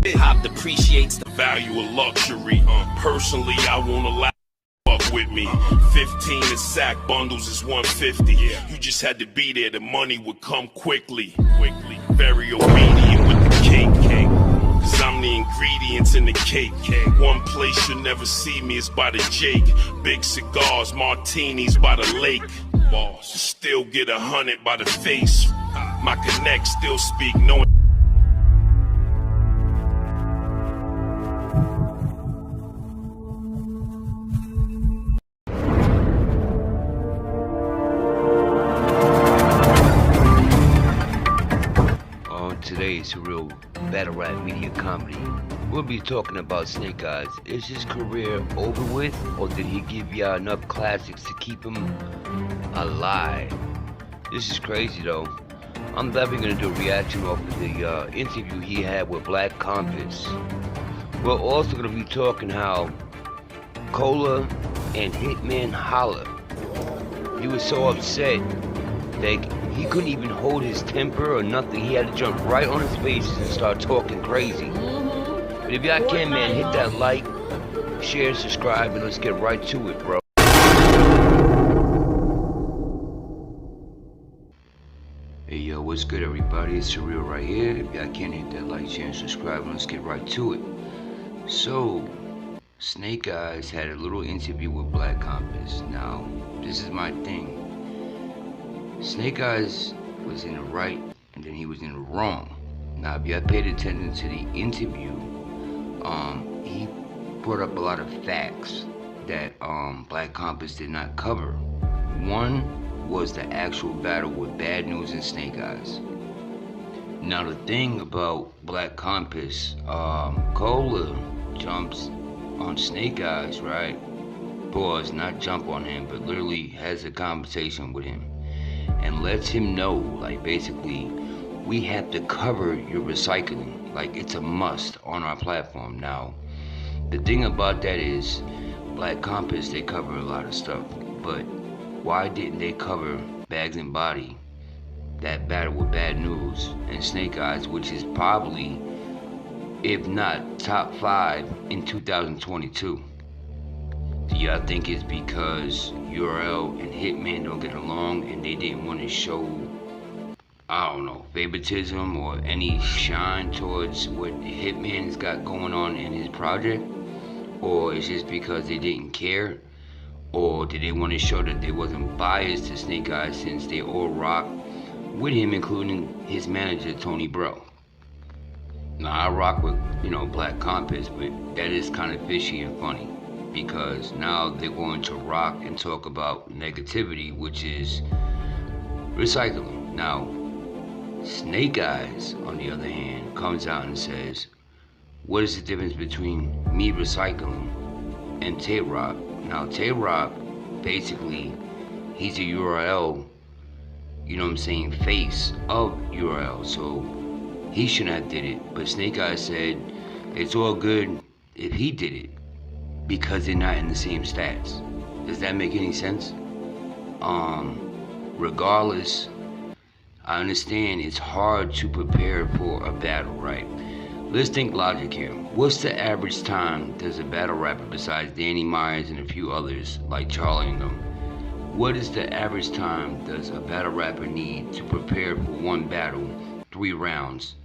Hip-hop depreciates the value of luxury. Personally, I won't allow fuck with me. 15 in sack bundles is 150. You just had to be there, the money would come quickly. Very obedient with the cake. Cause I'm the ingredients in the cake. One place you'll never see me is by the Jake. Big cigars, martinis by the lake. Still get 100 by the face. My connect still speak no. Today's Surreal Battle Rap Media Comedy, we'll be talking about Snake Eyez. Is his career over with, or did he give y'all enough classics to keep him alive? This is crazy though. I'm definitely gonna do a reaction off of the interview he had with Black Compass. We're also gonna be talking how Cola and Hitman Holla. He was so upset that he couldn't even hold his temper or nothing. He had to jump right on his face and start talking crazy. But if y'all can, man, hit that like, share, subscribe, and let's get right to it, bro. Hey, yo, what's good, everybody? It's Surreal right here. If y'all can, hit that like, share, and subscribe, and let's get right to it. So, Snake Eyez had a little interview with Black Compass. Now, this is my thing. Snake Eyez was in the right, and then he was in the wrong. Now, if y'all paid attention to the interview, he brought up a lot of facts that Black Compass did not cover. One was the actual battle with Bad News and Snake Eyez. Now, the thing about Black Compass, Cola jumps on Snake Eyez, right? Pause, not jump on him, but literally has a conversation with him and lets him know, like, basically, we have to cover your recycling. Like, it's a must on our platform. Now, the thing about that is, Black Compass, they cover a lot of stuff, but why didn't they cover Bags and Body, that battle with Bad News, and Snake Eyez, which is probably, if not top 5 in 2022? Do y'all think it's because URL and Hitman don't get along and they didn't want to show, I don't know, favoritism or any shine towards what Hitman's got going on in his project? Or it's just because they didn't care? Or did they want to show that they wasn't biased to Snake Eyez since they all rock with him, including his manager, Tony Bro? Now, I rock with, Black Compass, but that is kind of fishy and funny, because now they're going to rock and talk about negativity, which is recycling. Now, Snake Eyez, on the other hand, comes out and says, what is the difference between me recycling and Tay-Rock? Now, Tay-Rock, basically, he's a URL, face of URL, so he shouldn't have did it. But Snake Eyez said, it's all good if he did it, because they're not in the same stats. Does that make any sense? Regardless, I understand it's hard to prepare for a battle, right? Let's think logic here. What's the average time does a battle rapper, besides Danny Myers and a few others like Charlie and them, what is the average time does a battle rapper need to prepare for one battle, 3 rounds?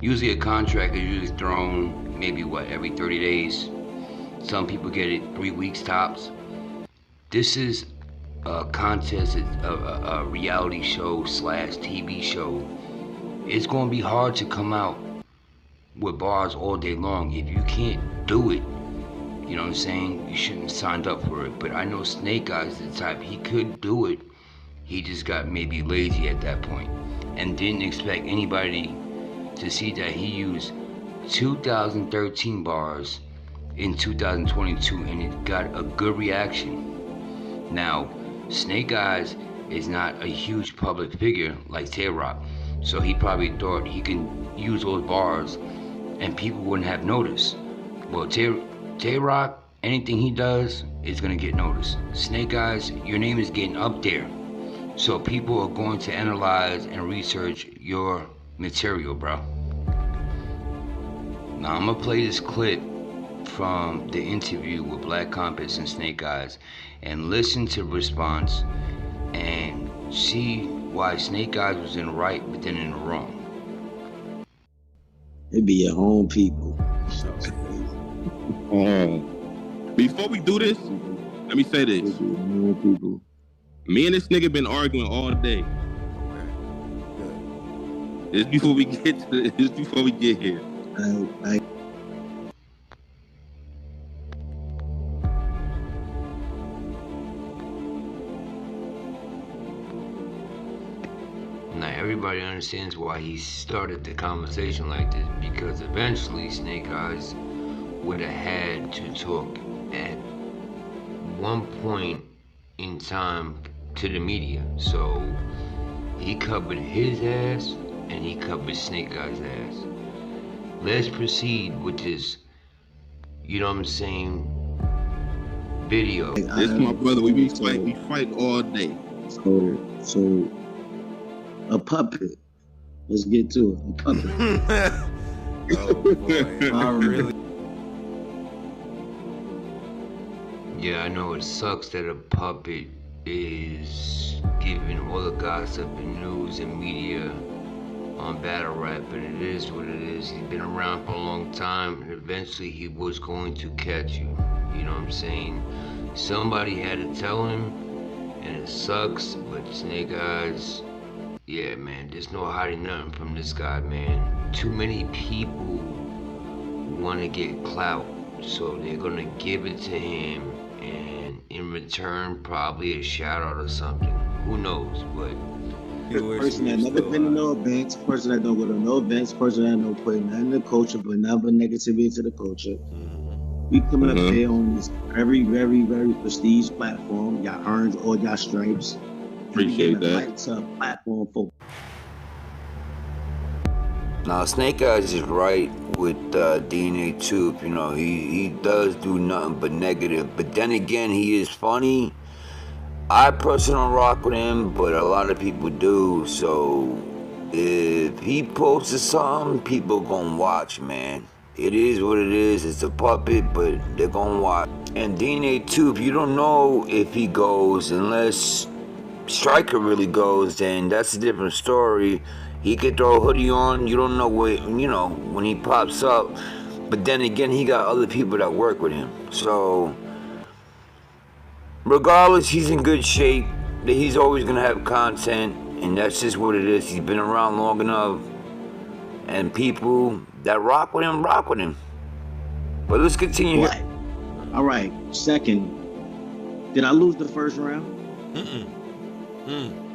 Usually a contract is usually thrown maybe every 30 days. Some people get it 3 weeks tops. This is a contest, a reality show / TV show. It's going to be hard to come out with bars all day long. If you can't do it, you know what I'm saying, you shouldn't have signed up for it. But I know Snake Eyez is the type, he could do it. He just got maybe lazy at that point and didn't expect anybody to see that he used 2013 bars in 2022, and it got a good reaction. Now, Snake Eyez is not a huge public figure like Tay-Rock, so he probably thought he can use those bars and people wouldn't have noticed. Well, Tay-Rock, anything he does is gonna get noticed. Snake Eyez, your name is getting up there, so people are going to analyze and research your material, bro. Now I'm gonna play this clip from the interview with Black Compass and Snake Eyez and listen to the response and see why Snake Eyez was in the right but then in the wrong. It be your own people. Before we do this, let me say this. It be your own people. Me and this nigga been arguing all day. It's before we get here. Now everybody understands why he started the conversation like this, because eventually Snake Eyez would have had to talk at one point in time to the media. So he covered his ass and he covered Snake Eyez' ass. Let's proceed with this, you know what I'm saying, video. This my brother, we fight all day. So a puppet. Let's get to it. A puppet. Oh boy. Really? Yeah, I know it sucks that a puppet is giving all the gossip and news and media on battle rap, but it is what it is. He's been around for a long time, and eventually he was going to catch you. You know what I'm saying? Somebody had to tell him, and it sucks, but Snake Eyez, yeah, man, there's no hiding nothing from this guy, man. Too many people want to get clout, so they're gonna give it to him, and in return, probably a shout out or something. Who knows? But Person that never been to no events, person that don't go to no events, person that don't put nothing in the culture, but never negativity to the culture. We coming up here on this very, very, very prestige platform. Y'all earned all y'all stripes. Appreciate that. It's a platform for. now Snake Eyez is right with DNA Tube. You know, he does do nothing but negative. But then again, he is funny. I personally don't rock with him, but a lot of people do. So if he posted something, people gonna watch, man. It is what it is. It's a puppet, but they're gonna watch. And DNA Tube, you don't know if he goes unless Striker really goes. Then that's a different story. He could throw a hoodie on. You don't know what, you know, when he pops up. But then again, he got other people that work with him. So regardless, he's in good shape. He's always gonna have content, and that's just what it is. He's been around long enough, and people that rock with him. But let's continue here. All right. Second, did I lose the first round?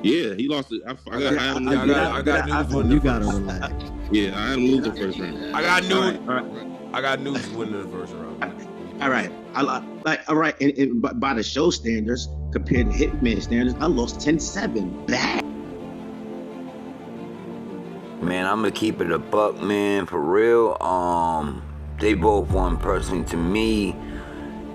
Yeah, he lost it. I got news. You gotta relax. Yeah, I had him lose the first round. I got news. All right. I got news winning the first round. All right. All right. And by the show standards, compared to Hitman standards, I lost 10-7. Bad. Man, I'm gonna keep it a buck, man, for real. They both won personally to me.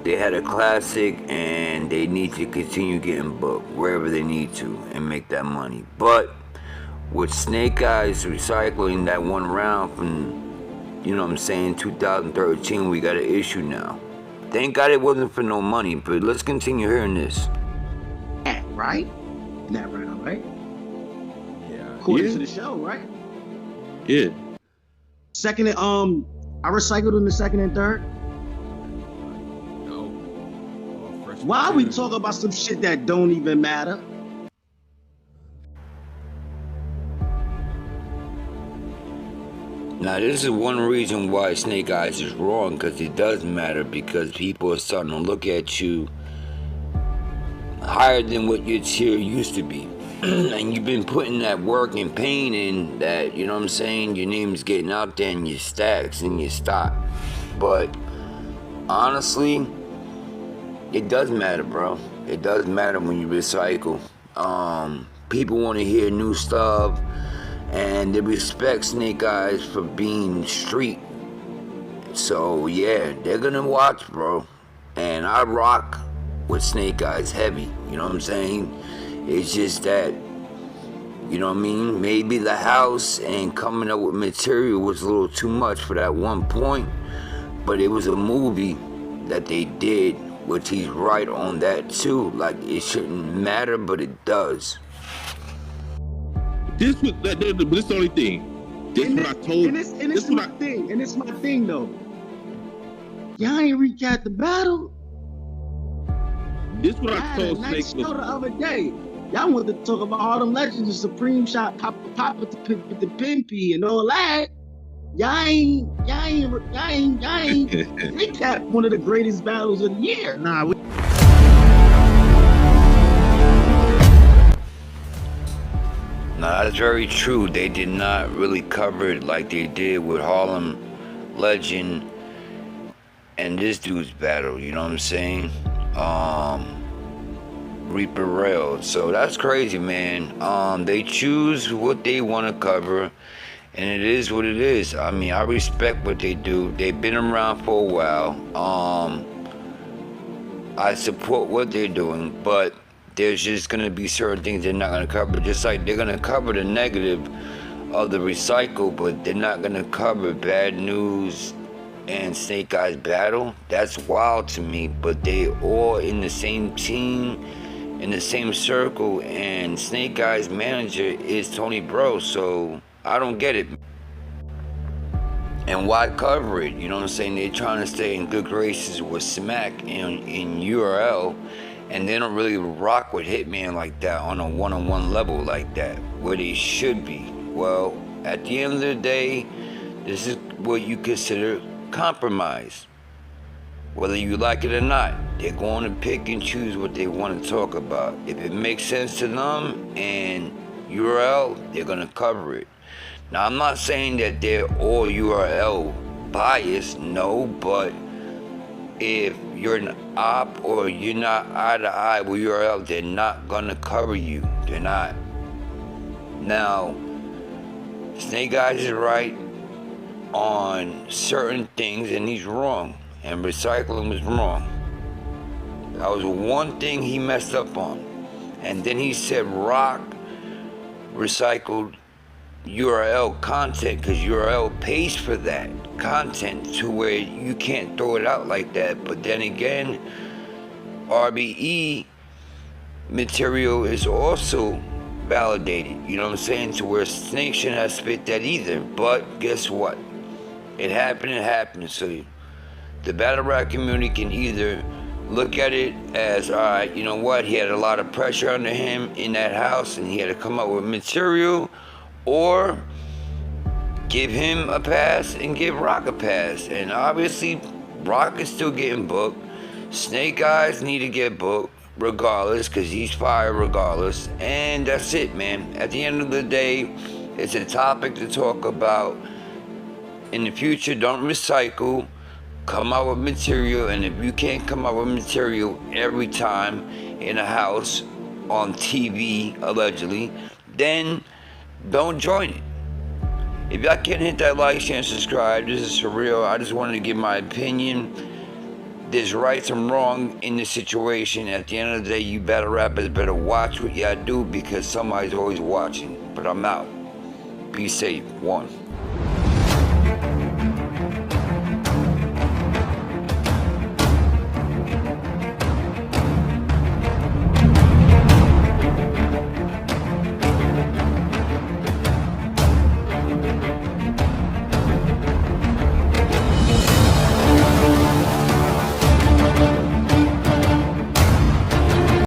They had a classic, and they need to continue getting booked wherever they need to and make that money. But with Snake Eyez recycling that one round from, you know what I'm saying, 2013, we got an issue now. Thank God it wasn't for no money, but let's continue hearing this. Right? That round, right? Yeah. According to the show, right? Yeah. Second, I recycled in the second and third. No. Why are we talking about some shit that don't even matter? Now, this is one reason why Snake Eyez is wrong, because it does matter, because people are starting to look at you higher than what your tier used to be. And you've been putting that work and pain in that, you know what I'm saying, your name's getting out there in your stacks and your stock. But honestly, it does matter, bro. It does matter when you recycle. People want to hear new stuff, and they respect Snake Eyez for being street. So yeah, they're gonna watch, bro. And I rock with Snake Eyez heavy, you know what I'm saying? It's just that You know what I mean? Maybe the house and coming up with material was a little too much for that one point, but it was a movie that they did, which he's right on that too. Like, it shouldn't matter, but it does. This was this the only thing. This what I told. And it's my thing. And it's my thing though. Y'all ain't recap the battle. This what I told Snake was the other day. Y'all want to talk about all them legends, the Supreme Shot, Papa with the Pimpy and all that. Y'all ain't recap one of the greatest battles of the year. Nah, Now, that's very true. They did not really cover it like they did with Harlem Legend and this dude's battle, you know what I'm saying? Reaper Rail. So that's crazy, man. They choose what they want to cover, and it is what it is. I mean, I respect what they do. They've been around for a while. I support what they're doing, but there's just going to be certain things they're not going to cover. Just like they're going to cover the negative of the recycle, but they're not going to cover bad news and Snake Eyes battle. That's wild to me, but they all in the same team, in the same circle, and Snake Eyes manager is Tony Bro, so I don't get it. And why cover it? You know what I'm saying? They're trying to stay in good graces with Smack in URL, and they don't really rock with Hitman like that on a one-on-one level like that, where they should be. Well, at the end of the day, this is what you consider compromise. Whether you like it or not, they're going to pick and choose what they want to talk about. If it makes sense to them and URL, they're going to cover it. Now, I'm not saying that they're all URL biased, no, but if you're an op or you're not eye to eye with URL, they're not going to cover you. They're not. Now, Snake Eyes is right on certain things, and he's wrong. And recycling was wrong. That was one thing he messed up on. And then he said Rock recycled URL content because URL pays for that content to where you can't throw it out like that. But then again, RBE material is also validated, you know what I'm saying, to where Snake shouldn't have spit that either. But guess what? It happened, so the battle rap community can either look at it as, all right, you know what, he had a lot of pressure under him in that house and he had to come up with material, or give him a pass and give Rock a pass. And obviously, Rock is still getting booked. Snake Eyes need to get booked regardless, because he's fired regardless. And that's it, man. At the end of the day, it's a topic to talk about. In the future, don't recycle. Come out with material, and if you can't come out with material every time in a house, on TV, allegedly, then don't join it. If y'all can't hit that like, share, and subscribe, this is Surreal. I just wanted to give my opinion. There's right and wrong in this situation. At the end of the day, you battle rappers better watch what y'all do, because somebody's always watching. But I'm out. Be safe. One.